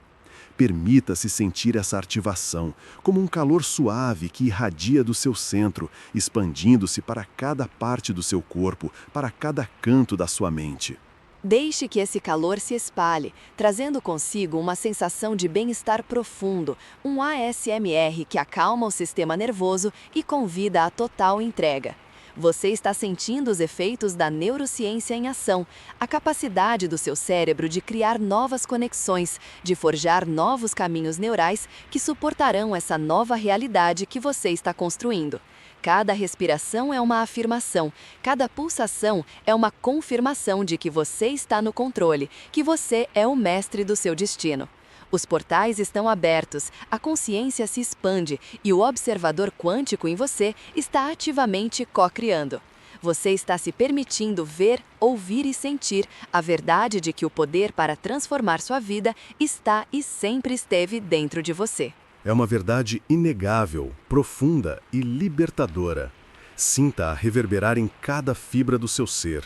Permita-se sentir essa ativação, como um calor suave que irradia do seu centro, expandindo-se para cada parte do seu corpo, para cada canto da sua mente. Deixe que esse calor se espalhe, trazendo consigo uma sensação de bem-estar profundo, um ASMR que acalma o sistema nervoso e convida à total entrega. Você está sentindo os efeitos da neurociência em ação, a capacidade do seu cérebro de criar novas conexões, de forjar novos caminhos neurais que suportarão essa nova realidade que você está construindo. Cada respiração é uma afirmação, cada pulsação é uma confirmação de que você está no controle, que você é o mestre do seu destino. Os portais estão abertos, a consciência se expande e o observador quântico em você está ativamente co-criando. Você está se permitindo ver, ouvir e sentir a verdade de que o poder para transformar sua vida está e sempre esteve dentro de você. É uma verdade inegável, profunda e libertadora. Sinta-a reverberar em cada fibra do seu ser.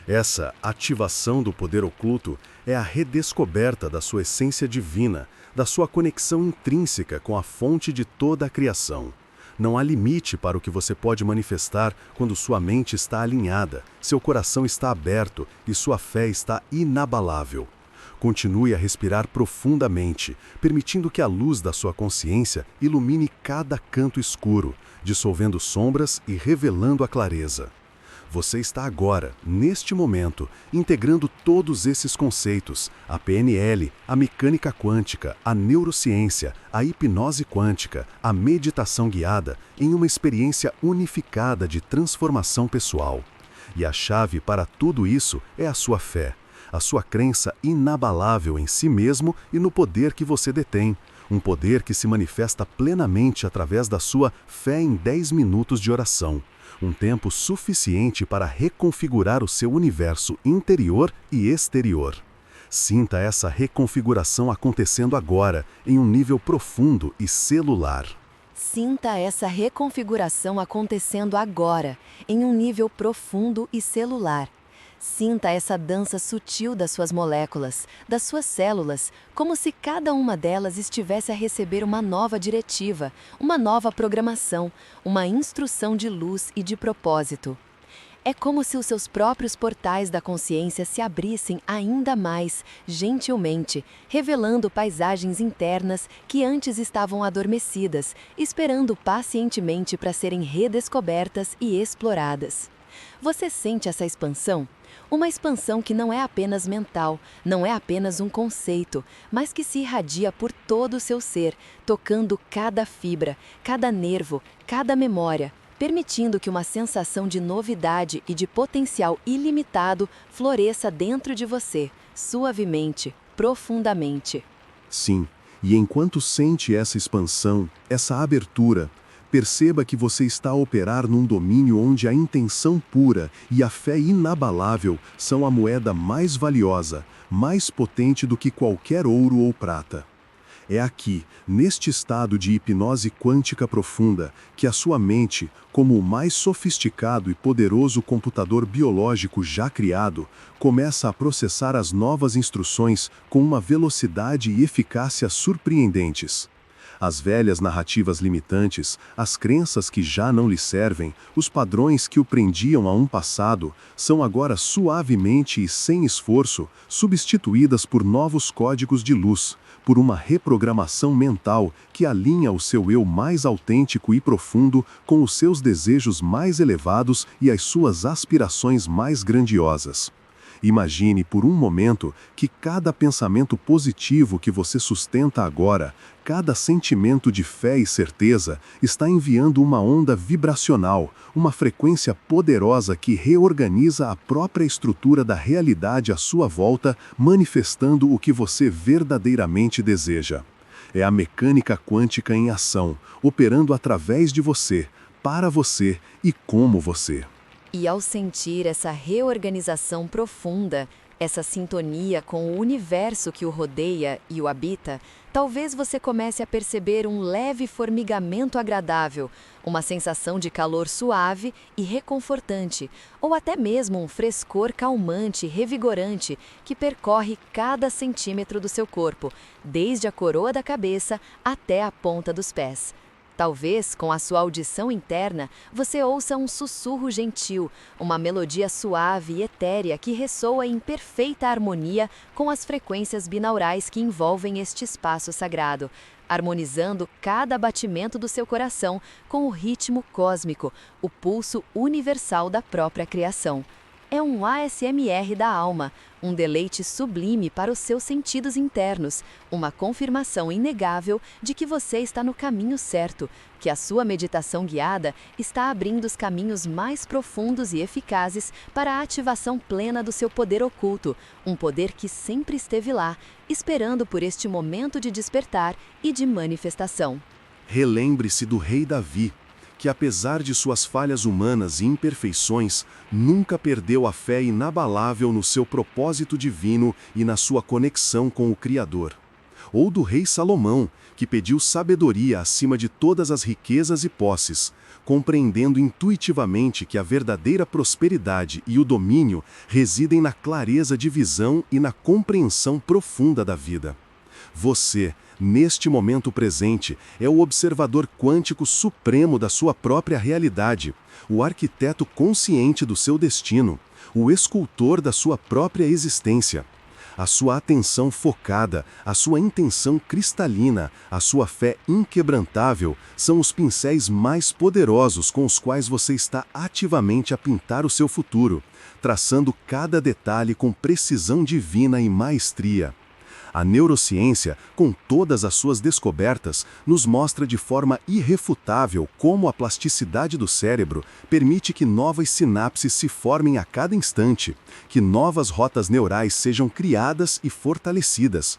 Essa ativação do poder oculto é a redescoberta da sua essência divina, da sua conexão intrínseca com a fonte de toda a criação. Não há limite para o que você pode manifestar quando sua mente está alinhada, seu coração está aberto e sua fé está inabalável. Continue a respirar profundamente, permitindo que a luz da sua consciência ilumine cada canto escuro, dissolvendo sombras e revelando a clareza. Você está agora, neste momento, integrando todos esses conceitos, a PNL, a mecânica quântica, a neurociência, a hipnose quântica, a meditação guiada, em uma experiência unificada de transformação pessoal. E a chave para tudo isso é a sua fé, a sua crença inabalável em si mesmo e no poder que você detém, um poder que se manifesta plenamente através da sua fé em 10 minutos de oração. Um tempo suficiente para reconfigurar o seu universo interior e exterior. Sinta essa reconfiguração acontecendo agora, em um nível profundo e celular. Sinta essa reconfiguração acontecendo agora, em um nível profundo e celular. Sinta essa dança sutil das suas moléculas, das suas células, como se cada uma delas estivesse a receber uma nova diretiva, uma nova programação, uma instrução de luz e de propósito. É como se os seus próprios portais da consciência se abrissem ainda mais, gentilmente, revelando paisagens internas que antes estavam adormecidas, esperando pacientemente para serem redescobertas e exploradas. Você sente essa expansão? Uma expansão que não é apenas mental, não é apenas um conceito, mas que se irradia por todo o seu ser, tocando cada fibra, cada nervo, cada memória, permitindo que uma sensação de novidade e de potencial ilimitado floresça dentro de você, suavemente, profundamente. Sim, e enquanto sente essa expansão, essa abertura, perceba que você está a operar num domínio onde a intenção pura e a fé inabalável são a moeda mais valiosa, mais potente do que qualquer ouro ou prata. É aqui, neste estado de hipnose quântica profunda, que a sua mente, como o mais sofisticado e poderoso computador biológico já criado, começa a processar as novas instruções com uma velocidade e eficácia surpreendentes. As velhas narrativas limitantes, as crenças que já não lhe servem, os padrões que o prendiam a um passado, são agora suavemente e sem esforço substituídas por novos códigos de luz, por uma reprogramação mental que alinha o seu eu mais autêntico e profundo com os seus desejos mais elevados e as suas aspirações mais grandiosas. Imagine por um momento que cada pensamento positivo que você sustenta agora, cada sentimento de fé e certeza, está enviando uma onda vibracional, uma frequência poderosa que reorganiza a própria estrutura da realidade à sua volta, manifestando o que você verdadeiramente deseja. É a mecânica quântica em ação, operando através de você, para você e como você. E ao sentir essa reorganização profunda, essa sintonia com o universo que o rodeia e o habita, talvez você comece a perceber um leve formigamento agradável, uma sensação de calor suave e reconfortante, ou até mesmo um frescor calmante e revigorante que percorre cada centímetro do seu corpo, desde a coroa da cabeça até a ponta dos pés. Talvez, com a sua audição interna, você ouça um sussurro gentil, uma melodia suave e etérea que ressoa em perfeita harmonia com as frequências binaurais que envolvem este espaço sagrado, harmonizando cada batimento do seu coração com o ritmo cósmico, o pulso universal da própria criação. é um ASMR da alma, um deleite sublime para os seus sentidos internos, uma confirmação inegável de que você está no caminho certo, que a sua meditação guiada está abrindo os caminhos mais profundos e eficazes para a ativação plena do seu poder oculto, um poder que sempre esteve lá, esperando por este momento de despertar e de manifestação. Relembre-se do rei Davi, que apesar de suas falhas humanas e imperfeições, nunca perdeu a fé inabalável no seu propósito divino e na sua conexão com o Criador. Ou do rei Salomão, que pediu sabedoria acima de todas as riquezas e posses, compreendendo intuitivamente que a verdadeira prosperidade e o domínio residem na clareza de visão e na compreensão profunda da vida. Você, neste momento presente, é o observador quântico supremo da sua própria realidade, o arquiteto consciente do seu destino, o escultor da sua própria existência. A sua atenção focada, a sua intenção cristalina, a sua fé inquebrantável são os pincéis mais poderosos com os quais você está ativamente a pintar o seu futuro, traçando cada detalhe com precisão divina e maestria. A neurociência, com todas as suas descobertas, nos mostra de forma irrefutável como a plasticidade do cérebro permite que novas sinapses se formem a cada instante, que novas rotas neurais sejam criadas e fortalecidas.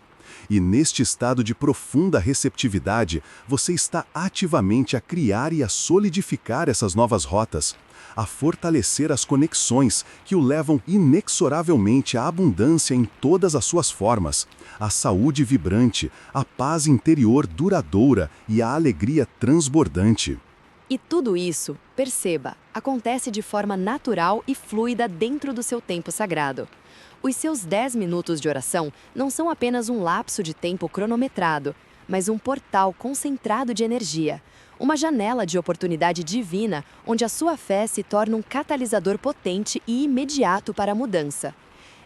E neste estado de profunda receptividade, você está ativamente a criar e a solidificar essas novas rotas, a fortalecer as conexões que o levam inexoravelmente à abundância em todas as suas formas, à saúde vibrante, à paz interior duradoura e à alegria transbordante. E tudo isso, perceba, acontece de forma natural e fluida dentro do seu tempo sagrado. Os seus 10 minutos de oração não são apenas um lapso de tempo cronometrado, mas um portal concentrado de energia, uma janela de oportunidade divina onde a sua fé se torna um catalisador potente e imediato para a mudança.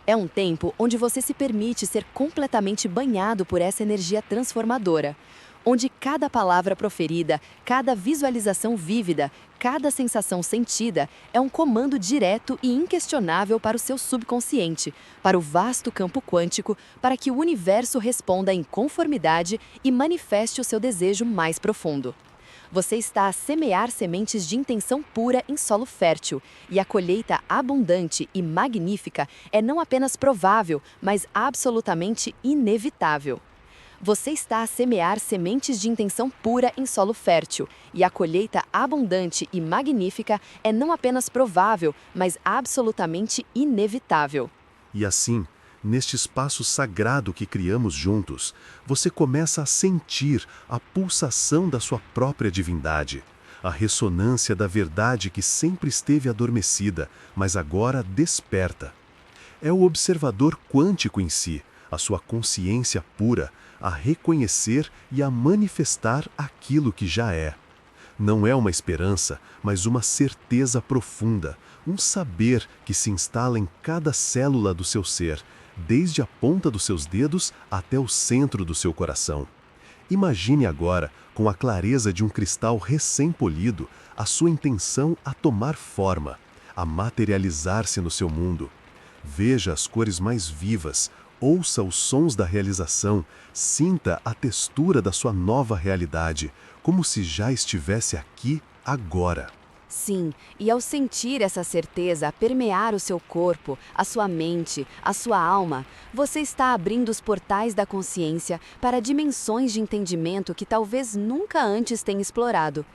É um tempo onde você se permite ser completamente banhado por essa energia transformadora, onde cada palavra proferida, cada visualização vívida, cada sensação sentida é um comando direto e inquestionável para o seu subconsciente, para o vasto campo quântico, para que o universo responda em conformidade e manifeste o seu desejo mais profundo. Você está a semear sementes de intenção pura em solo fértil, e a colheita abundante e magnífica é não apenas provável, mas absolutamente inevitável. Você está a semear sementes de intenção pura em solo fértil, e a colheita abundante e magnífica é não apenas provável, mas absolutamente inevitável. E assim, neste espaço sagrado que criamos juntos, você começa a sentir a pulsação da sua própria divindade, a ressonância da verdade que sempre esteve adormecida, mas agora desperta. É o observador quântico em si, a sua consciência pura, a reconhecer e a manifestar aquilo que já é. Não é uma esperança, mas uma certeza profunda, um saber que se instala em cada célula do seu ser, desde a ponta dos seus dedos até o centro do seu coração. Imagine agora, com a clareza de um cristal recém-polido, a sua intenção a tomar forma, a materializar-se no seu mundo. Veja as cores mais vivas, ouça os sons da realização, sinta a textura da sua nova realidade, como se já estivesse aqui, agora. Sim, e ao sentir essa certeza permear o seu corpo, a sua mente, a sua alma, você está abrindo os portais da consciência para dimensões de entendimento que talvez nunca antes tenha explorado.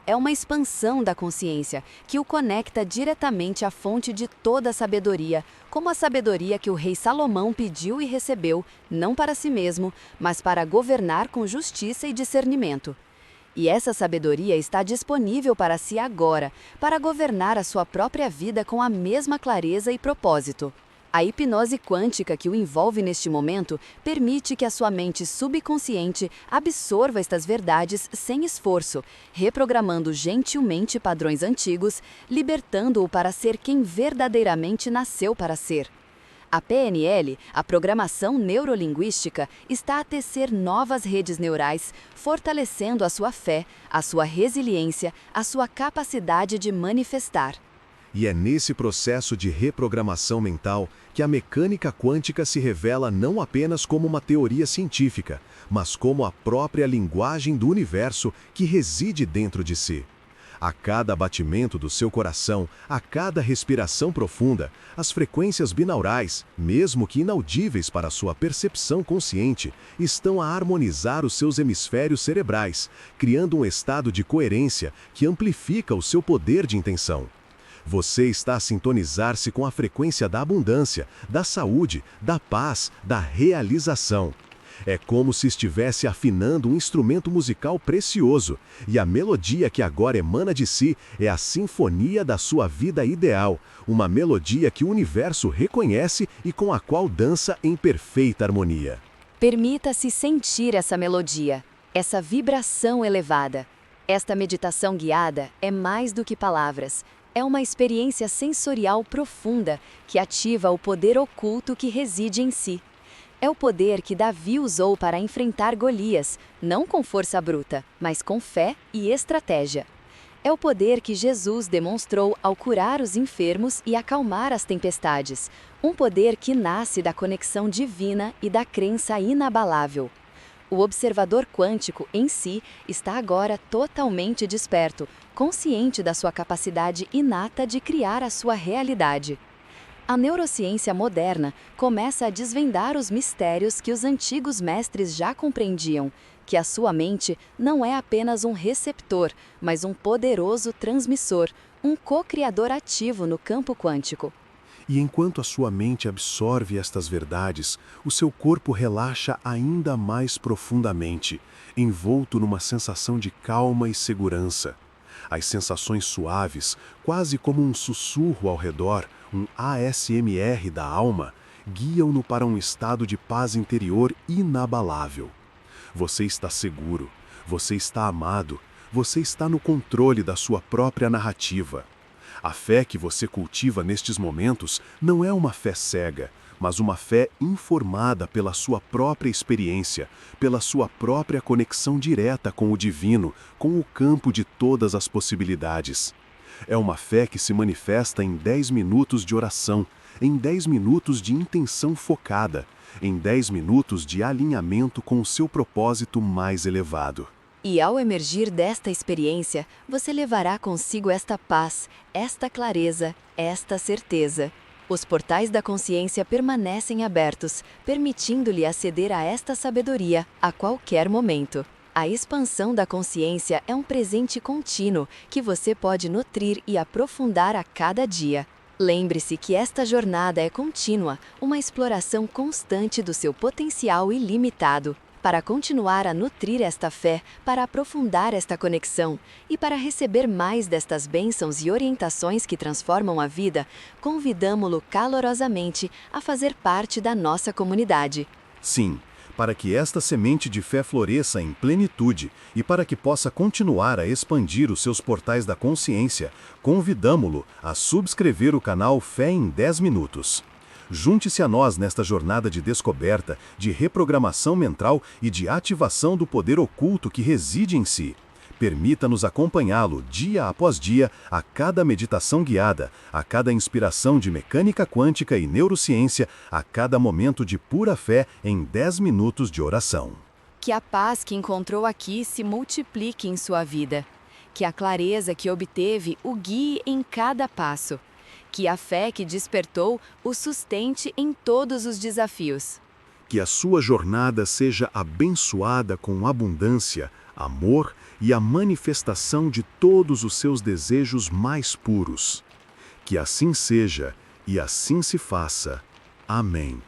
É uma expansão da consciência que o conecta diretamente à fonte de toda a sabedoria, como a sabedoria que o rei Salomão pediu e recebeu, não para si mesmo, mas para governar com justiça e discernimento. E essa sabedoria está disponível para si agora, para governar a sua própria vida com a mesma clareza e propósito. A hipnose quântica que o envolve neste momento permite que a sua mente subconsciente absorva estas verdades sem esforço, reprogramando gentilmente padrões antigos, libertando-o para ser quem verdadeiramente nasceu para ser. A PNL, a programação neurolinguística, está a tecer novas redes neurais, fortalecendo a sua fé, a sua resiliência, a sua capacidade de manifestar. E é nesse processo de reprogramação mental que a mecânica quântica se revela não apenas como uma teoria científica, mas como a própria linguagem do universo que reside dentro de si. A cada batimento do seu coração, a cada respiração profunda, as frequências binaurais, mesmo que inaudíveis para sua percepção consciente, estão a harmonizar os seus hemisférios cerebrais, criando um estado de coerência que amplifica o seu poder de intenção. Você está a sintonizar-se com a frequência da abundância, da saúde, da paz, da realização. É como se estivesse afinando um instrumento musical precioso, e a melodia que agora emana de si é a sinfonia da sua vida ideal, uma melodia que o universo reconhece e com a qual dança em perfeita harmonia. Permita-se sentir essa melodia, essa vibração elevada. Esta meditação guiada é mais do que palavras. É uma experiência sensorial profunda que ativa o poder oculto que reside em si. É o poder que Davi usou para enfrentar Golias, não com força bruta, mas com fé e estratégia. É o poder que Jesus demonstrou ao curar os enfermos e acalmar as tempestades, um poder que nasce da conexão divina e da crença inabalável. O observador quântico em si está agora totalmente desperto, consciente da sua capacidade inata de criar a sua realidade. A neurociência moderna começa a desvendar os mistérios que os antigos mestres já compreendiam, que a sua mente não é apenas um receptor, mas um poderoso transmissor, um co-criador ativo no campo quântico. E enquanto a sua mente absorve estas verdades, o seu corpo relaxa ainda mais profundamente, envolto numa sensação de calma e segurança. As sensações suaves, quase como um sussurro ao redor, um ASMR da alma, guiam-no para um estado de paz interior inabalável. Você está seguro, você está amado, você está no controle da sua própria narrativa. A fé que você cultiva nestes momentos não é uma fé cega, mas uma fé informada pela sua própria experiência, pela sua própria conexão direta com o divino, com o campo de todas as possibilidades. É uma fé que se manifesta em 10 minutos de oração, em 10 minutos de intenção focada, em 10 minutos de alinhamento com o seu propósito mais elevado. E ao emergir desta experiência, você levará consigo esta paz, esta clareza, esta certeza. Os portais da consciência permanecem abertos, permitindo-lhe aceder a esta sabedoria a qualquer momento. A expansão da consciência é um presente contínuo que você pode nutrir e aprofundar a cada dia. Lembre-se que esta jornada é contínua, uma exploração constante do seu potencial ilimitado. Para continuar a nutrir esta fé, para aprofundar esta conexão e para receber mais destas bênçãos e orientações que transformam a vida, convidamo-lo calorosamente a fazer parte da nossa comunidade. Sim, para que esta semente de fé floresça em plenitude e para que possa continuar a expandir os seus portais da consciência, convidamo-lo a subscrever o canal Fé em 10 Minutos. Junte-se a nós nesta jornada de descoberta, de reprogramação mental e de ativação do poder oculto que reside em si. Permita-nos acompanhá-lo dia após dia, a cada meditação guiada, a cada inspiração de mecânica quântica e neurociência, a cada momento de pura fé em 10 minutos de oração. Que a paz que encontrou aqui se multiplique em sua vida. Que a clareza que obteve o guie em cada passo. Que a fé que despertou o sustente em todos os desafios. Que a sua jornada seja abençoada com abundância, amor e a manifestação de todos os seus desejos mais puros. Que assim seja e assim se faça. Amém.